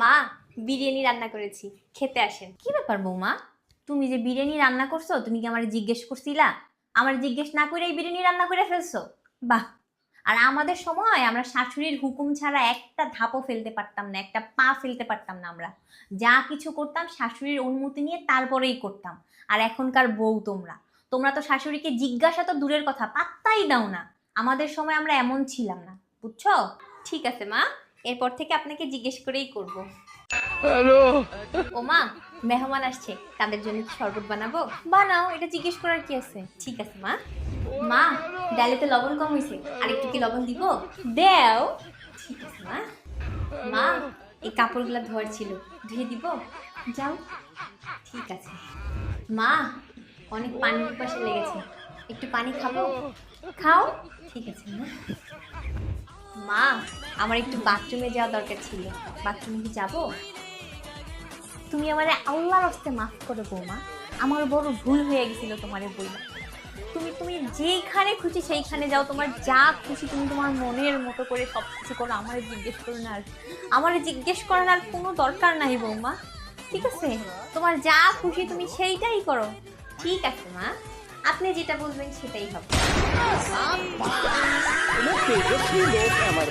মা, বিরিয়ানি রান্না করেছি, খেতে আসেন। কি ব্যাপার বৌমা, তুমি যে বিরিয়ানি রান্না করছো তুমি কি আমার জিজ্ঞেস করছিলা? আমার জিজ্ঞেস না করে এই বিরিয়ানি রান্না করে ফেলছো? বাহ। আর আমাদের সময় আমরা শাশুড়ির হুকুম ছাড়া একটা ধাপও ফেলতে পারতাম না, একটা পা ফেলতে পারতাম না। আমরা যা কিছু করতাম শাশুড়ির অনুমতি নিয়ে তারপরেই করতাম। আর এখনকার বউ তোমরা তোমরা তো শাশুড়িকে জিজ্ঞাসা তো দূরের কথা, পাত্তাই দাও না। আমাদের সময় আমরা এমন ছিলাম না, বুঝছো? ঠিক আছে মা, এরপর থেকে আপনাকে জিজ্ঞেস করেই করব। হ্যালো। ও মা, মেহমান আসছে, তাদের জন্য কি শরবত বানাবো? বানাও, এটা জিজ্ঞেস করার কি আছে? ঠিক আছে মা। মা, ডালে তো লবণ কম হয়েছে, আর একটু কি লবণ দিব? দেও। ঠিক আছে মা। মা, এই কাপড়গুলো ধোয়ার ছিল, ধুয়ে দিব? যাও। ঠিক আছে। মা, অনেক পানি পিপাসা লেগেছে, একটু পানি খাবো? খাও। ঠিক আছে মা। মা, আমার একটু বাথরুমে যাওয়া দরকার ছিল, বাথরুমে কি যাবো? তুমি আমারে আল্লাহর হস্তে মাফ করে বৌমা, আমার বড় ভুল হয়ে গেছিল তোমারে বইলা। তুমি তুমি যেইখানে খুশি সেইখানে যাও, তোমার যা খুশি তুমি তোমার মনের মতো করে সব কিছু করো, আমারে জিজ্ঞেস করো না। আর আমারে জিজ্ঞেস করার আর কোনো দরকার নাই বৌমা, ঠিক আছে? তোমার যা খুশি তুমি সেইটাই করো। ঠিক আছে মা, আপনি যেটা বলবেন সেটাই হবে। তেজস্বী লোক আমার